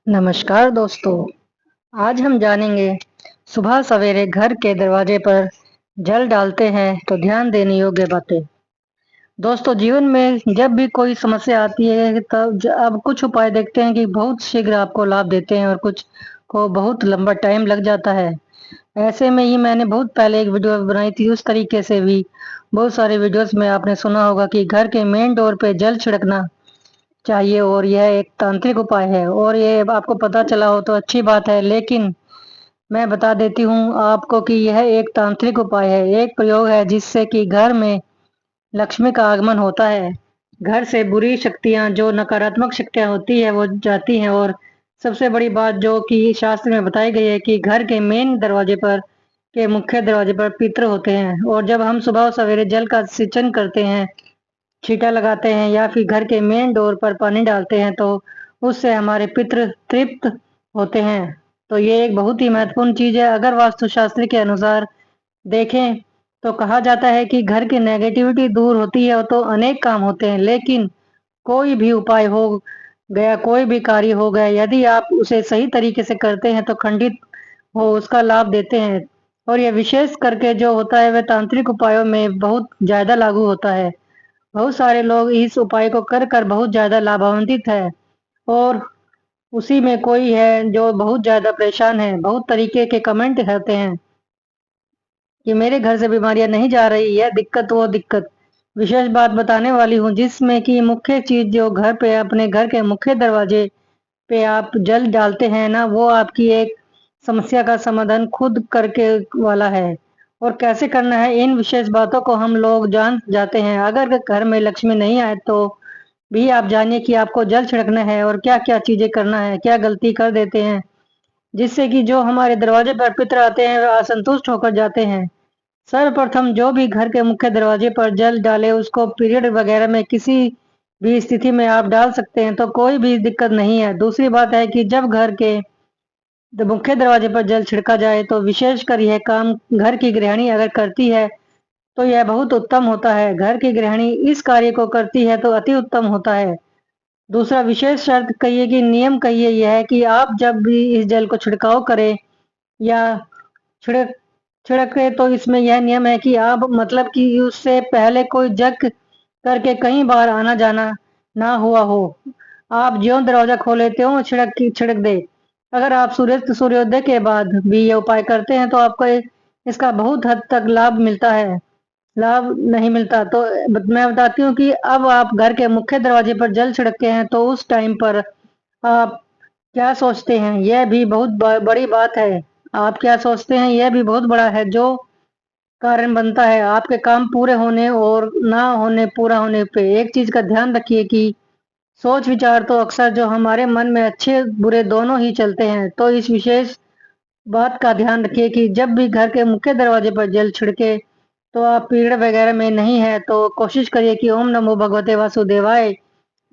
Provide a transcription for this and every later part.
नमस्कार दोस्तों। आज हम जानेंगे सुबह सवेरे घर के दरवाजे पर जल डालते हैं तो ध्यान देने योग्य बातें। दोस्तों, जीवन में जब भी कोई समस्या आती है तब अब कुछ उपाय देखते हैं कि बहुत शीघ्र आपको लाभ देते हैं और कुछ को बहुत लंबा टाइम लग जाता है। ऐसे में ही मैंने बहुत पहले एक वीडियो बनाई थी। उस तरीके से भी बहुत सारे वीडियोस में आपने सुना होगा कि घर के मेन डोर पे जल छिड़कना चाहिए और यह एक तांत्रिक उपाय है और ये आपको पता चला हो तो अच्छी बात है। लेकिन मैं बता देती हूँ आपको कि यह एक तांत्रिक उपाय है, एक प्रयोग है जिससे कि घर में लक्ष्मी का आगमन होता है। घर से बुरी शक्तियाँ, जो नकारात्मक शक्तियाँ होती है वो जाती हैं। और सबसे बड़ी बात जो कि शास्त्र में बताई गई है कि घर के मेन दरवाजे पर के मुख्य दरवाजे पर पितर होते हैं और जब हम सुबह सवेरे जल का सिंचन करते हैं, छींटा लगाते हैं या फिर घर के मेन डोर पर पानी डालते हैं तो उससे हमारे पितृ तृप्त होते हैं। तो ये एक बहुत ही महत्वपूर्ण चीज है। अगर वास्तुशास्त्र के अनुसार देखें तो कहा जाता है कि घर की नेगेटिविटी दूर होती है तो अनेक काम होते हैं। लेकिन कोई भी उपाय हो गया, कोई भी कार्य हो गया, यदि आप उसे सही तरीके से करते हैं तो खंडित हो उसका लाभ देते हैं। और यह विशेष करके जो होता है वह तांत्रिक उपायों में बहुत ज्यादा लागू होता है। बहुत सारे लोग इस उपाय को कर कर बहुत ज़्यादा लाभान्वित है और उसी में कोई है जो बहुत ज़्यादा परेशान है। बहुत तरीके के कमेंट करते हैं कि मेरे घर से बीमारियां नहीं जा रही, यह दिक्कत वो दिक्कत। विशेष बात बताने वाली हूँ जिसमें कि मुख्य चीज जो घर पे अपने घर के मुख्य दरवाजे पे आप जल डालते हैं ना, वो आपकी एक समस्या का समाधान खुद करके वाला है। और कैसे करना है इन विशेष बातों को हम लोग जान जाते हैं। अगर घर में लक्ष्मी नहीं आए तो भी आप जानिए कि आपको जल छिड़कना है और क्या क्या चीजें करना है, क्या गलती कर देते हैं जिससे कि जो हमारे दरवाजे पर पितर आते हैं वह असंतुष्ट होकर जाते हैं। सर्वप्रथम जो भी घर के मुख्य दरवाजे पर जल डाले उसको पीरियड वगैरह में किसी भी स्थिति में आप डाल सकते हैं तो कोई भी दिक्कत नहीं है। दूसरी बात है कि जब घर के मुख्य दरवाजे पर जल छिड़का जाए तो विशेषकर यह काम घर की गृहिणी अगर करती है तो यह बहुत उत्तम होता है। घर की गृहिणी इस कार्य को करती है तो अति उत्तम होता है। दूसरा विशेष शर्त कहिए कि नियम कहिए यह है कि आप जब भी इस जल को छिड़काव करें या छिड़क छिड़के तो इसमें यह नियम है कि आप मतलब कि उससे पहले कोई जग करके कई बार आना जाना ना हुआ हो। आप ज्यों दरवाजा खोले त्यों छिड़क दे। अगर आप सूर्योदय के बाद भी ये उपाय करते हैं तो आपको इसका बहुत हद तक लाभ मिलता है। लाभ नहीं मिलता तो मैं बताती हूँ कि अब आप घर के मुख्य दरवाजे पर जल छिड़कते हैं तो उस टाइम पर आप क्या सोचते हैं, यह भी बहुत बड़ी बात है। आप क्या सोचते हैं यह भी बहुत बड़ा है जो कारण बनता है आपके काम पूरे होने और ना होने पूरा होने पे। एक चीज का ध्यान रखिए कि सोच विचार तो अक्सर जो हमारे मन में अच्छे बुरे दोनों ही चलते हैं। तो इस विशेष बात का ध्यान रखिए कि जब भी घर के मुख्य दरवाजे पर जल छिड़के तो आप पीड़ वगैरह में नहीं है तो कोशिश करिए कि ओम नमो भगवते वासुदेवाय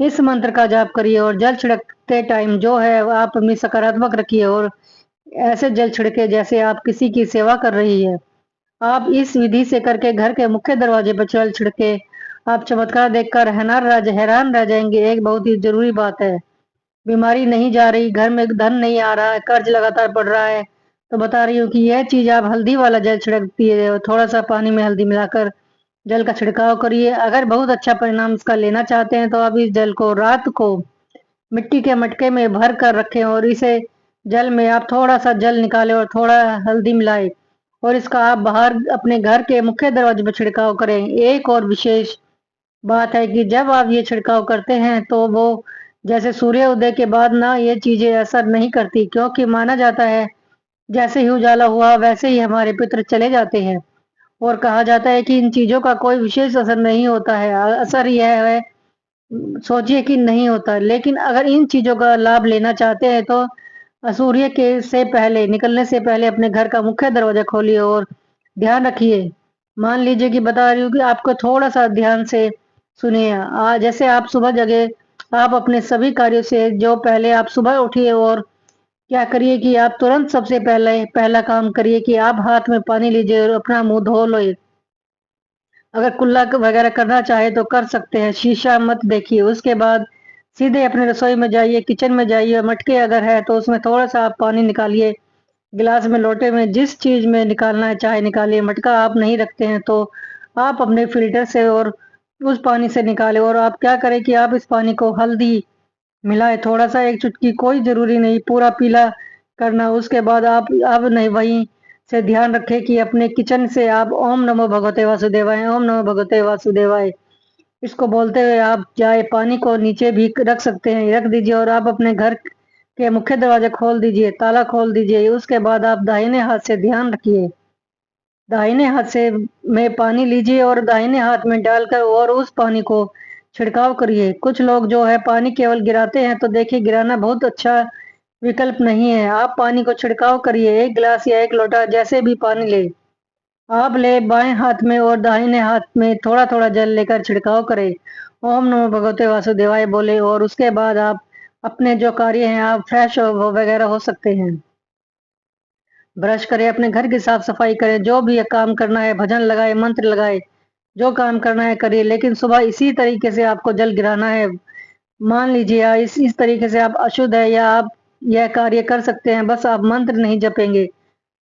इस मंत्र का जाप करिए और जल छिड़कते टाइम जो है वो आप अपनी सकारात्मक रखिए और ऐसे जल छिड़के जैसे आप किसी की सेवा कर रही है। आप इस विधि से करके घर के मुख्य दरवाजे पर जल छिड़के आप चमत्कार देखकर हैरान रह जाएंगे। एक बहुत ही जरूरी बात है, बीमारी नहीं जा रही, घर में धन नहीं आ रहा है, कर्ज लगातार पड़ रहा है तो बता रही हूँ कि यह चीज आप हल्दी वाला जल छिड़कती है और थोड़ा सा पानी में हल्दी मिलाकर जल का छिड़काव करिए। अगर बहुत अच्छा परिणाम इसका लेना चाहते हैं तो आप इस जल को रात को मिट्टी के मटके में भर कर रखें और इसे जल में आप थोड़ा सा जल निकालें और थोड़ा हल्दी मिलाएं और इसका आप बाहर अपने घर के मुख्य दरवाजे पर छिड़काव करें। एक और विशेष बात है कि जब आप ये छिड़काव करते हैं तो वो जैसे सूर्य उदय के बाद ना ये चीजें असर नहीं करती, क्योंकि माना जाता है जैसे ही उजाला हुआ वैसे ही हमारे पितृ चले जाते हैं। और कहा जाता है कि इन चीजों का कोई विशेष असर नहीं होता है। असर यह है, सोचिए कि नहीं होता। लेकिन अगर इन चीजों का लाभ लेना चाहते हैं तो सूर्य के से पहले निकलने से पहले अपने घर का मुख्य दरवाजा खोलिए और ध्यान रखिए। मान लीजिए कि बता रही हूँ कि आपको थोड़ा सा ध्यान से सुनिए। जैसे आप सुबह जगे, आप अपने सभी कार्यों से जो पहले आप सुबह उठिए और क्या करिए कि आप तुरंत सबसे पहले पहला काम करिए कि आप हाथ में पानी लीजिए और अपना मुंह धो लो। अगर कुल्ला वगैरह करना चाहे तो कर सकते हैं, शीशा मत देखिए। उसके बाद सीधे अपने रसोई में जाइए, किचन में जाइए, मटके अगर है तो उसमें थोड़ा सा आप पानी निकालिए, गिलास में, लोटे में, जिस चीज में निकालना है चाहे निकालिए। मटका आप नहीं रखते हैं तो आप अपने फिल्टर से और उस पानी से निकालें। और आप क्या करें कि आप इस पानी को हल्दी मिलाए, थोड़ा सा, एक चुटकी, कोई जरूरी नहीं पूरा पीला करना। उसके बाद आप अब नहीं, वहीं से ध्यान रखें कि अपने किचन से आप ओम नमो भगवते वासुदेवाय, ओम नमो भगवते वासुदेवाय इसको बोलते हुए आप चाहे पानी को नीचे भी रख सकते हैं, रख दीजिए। और आप अपने घर के मुख्य दरवाजा खोल दीजिए, ताला खोल दीजिए। उसके बाद आप दाहिने हाथ से ध्यान रखिए, दाहिने हाथ से में पानी लीजिए और दाहिने हाथ में डालकर और उस पानी को छिड़काव करिए। कुछ लोग जो है पानी केवल गिराते हैं, तो देखिए गिराना बहुत अच्छा विकल्प नहीं है। आप पानी को छिड़काव करिए, एक गिलास या एक लोटा जैसे भी पानी ले आप ले, बाएं हाथ में और दाहिने हाथ में थोड़ा थोड़ा जल लेकर छिड़काव करें, ओम नमो भगवते वासुदेवाय बोले। और उसके बाद आप अपने जो कार्य हैं आप फ्रेश वगैरह हो सकते हैं। ब्रश करें, अपने घर की साफ सफाई करें, जो भी काम करना है, भजन लगाए, मंत्र लगाए, जो काम करना है करिए। लेकिन सुबह इसी तरीके से आपको जल गिराना है। मान लीजिए इस तरीके से आप अशुद्ध है या आप यह कार्य कर सकते हैं, बस आप मंत्र नहीं जपेंगे।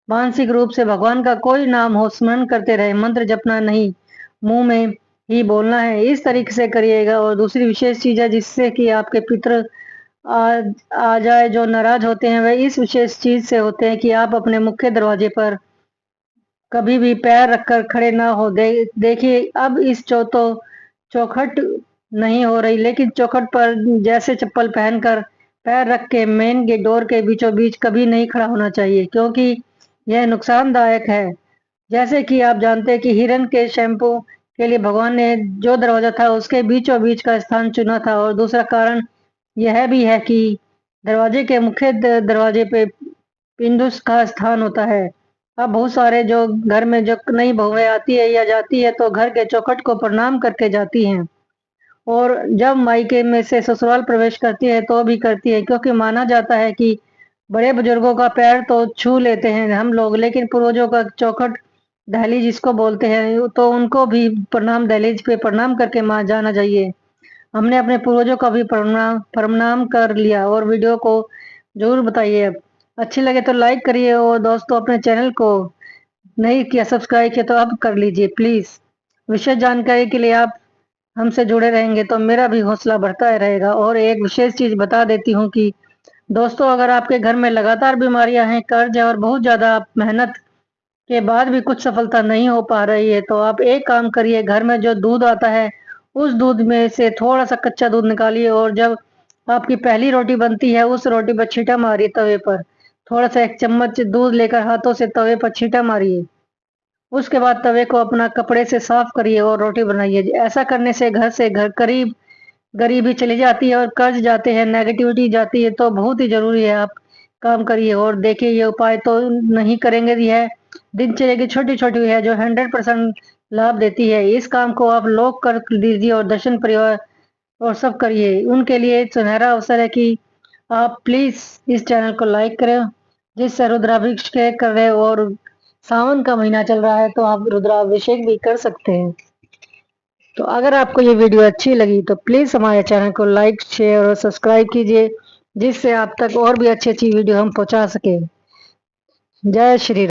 मानसिक रूप से भगवान का कोई नाम हो, स्मरण करते रहे, मंत्र जपना नहीं, मुंह में ही बोलना है। इस तरीके से करिएगा। और दूसरी विशेष चीज है जिससे कि आपके पितृ आ, आ जाए, जो नाराज होते हैं, वह इस विशेष चीज से होते हैं कि आप अपने मुख्य दरवाजे पर कभी भी पैर रखकर खड़े ना हो। देखिए अब इस चौखट नहीं हो रही, लेकिन चौखट पर जैसे चप्पल पहनकर पैर रख के मेन गेट डोर के बीचों बीच कभी नहीं खड़ा होना चाहिए, क्योंकि यह नुकसानदायक है। जैसे कि आप जानते हैं कि हिरन के शैम्पू के लिए भगवान ने जो दरवाजा था उसके बीचों बीच का स्थान चुना था। और दूसरा कारण यह भी है कि दरवाजे के मुख्य दरवाजे पे पिंडुस का स्थान होता है। अब बहुत सारे जो घर में जो नई बहुएं आती है या जाती है तो घर के चौखट को प्रणाम करके जाती हैं। और जब मायके में से ससुराल प्रवेश करती है तो भी करती है, क्योंकि माना जाता है कि बड़े बुजुर्गों का पैर तो छू लेते हैं हम लोग, लेकिन पूर्वजों का चौखट, दहलीज जिसको बोलते हैं, तो उनको भी प्रणाम, दहलीज पे प्रणाम करके मां जाना चाहिए। हमने अपने पूर्वजों का भी प्रणाम प्रणाम कर लिया। और वीडियो को जरूर बताइए। अब अच्छी लगे तो लाइक करिए, और दोस्तों अपने चैनल को नहीं किया सब्सक्राइब किया तो अब कर लीजिए प्लीज। विशेष जानकारी के लिए आप हमसे जुड़े रहेंगे तो मेरा भी हौसला बढ़ता रहेगा। और एक विशेष चीज बता देती हूँ कि दोस्तों, अगर आपके घर में लगातार बीमारियां हैं, कर्ज है और बहुत ज्यादा आप मेहनत के बाद भी कुछ सफलता नहीं हो पा रही है, तो आप एक काम करिए, घर में जो दूध आता है उस दूध में से थोड़ा सा कच्चा दूध निकालिए और जब आपकी पहली रोटी बनती है उस रोटी पर छींटा मारिए तवे पर। थोड़ा सा एक चम्मच दूध लेकर हाथों से तवे पर छींटा मारिए। उसके बाद तवे को अपना कपड़े से साफ करिए और रोटी बनाइए। ऐसा करने से घर से घर करीब गरीबी चली जाती है और कर्ज जाते हैं, नेगेटिविटी जाती है। तो बहुत ही जरूरी है आप काम करिए। और देखिए ये उपाय तो नहीं करेंगे, यह दिनचर्या की छोटी छोटी है जो 100% लाभ देती है। इस काम को आप लोग कर दीजिए और दर्शन परिवार और सब करिए। उनके लिए सुनहरा अवसर है कि आप प्लीज इस चैनल को लाइक करें, जिससे रुद्राभिषेक कर रहे हो। और सावन का महीना चल रहा है तो आप रुद्राभिषेक भी कर सकते हैं। तो अगर आपको ये वीडियो अच्छी लगी तो प्लीज हमारे चैनल को लाइक, शेयर और सब्सक्राइब कीजिए, जिससे आप तक और भी अच्छी अच्छी वीडियो हम पहुंचा सके। जय श्री राम।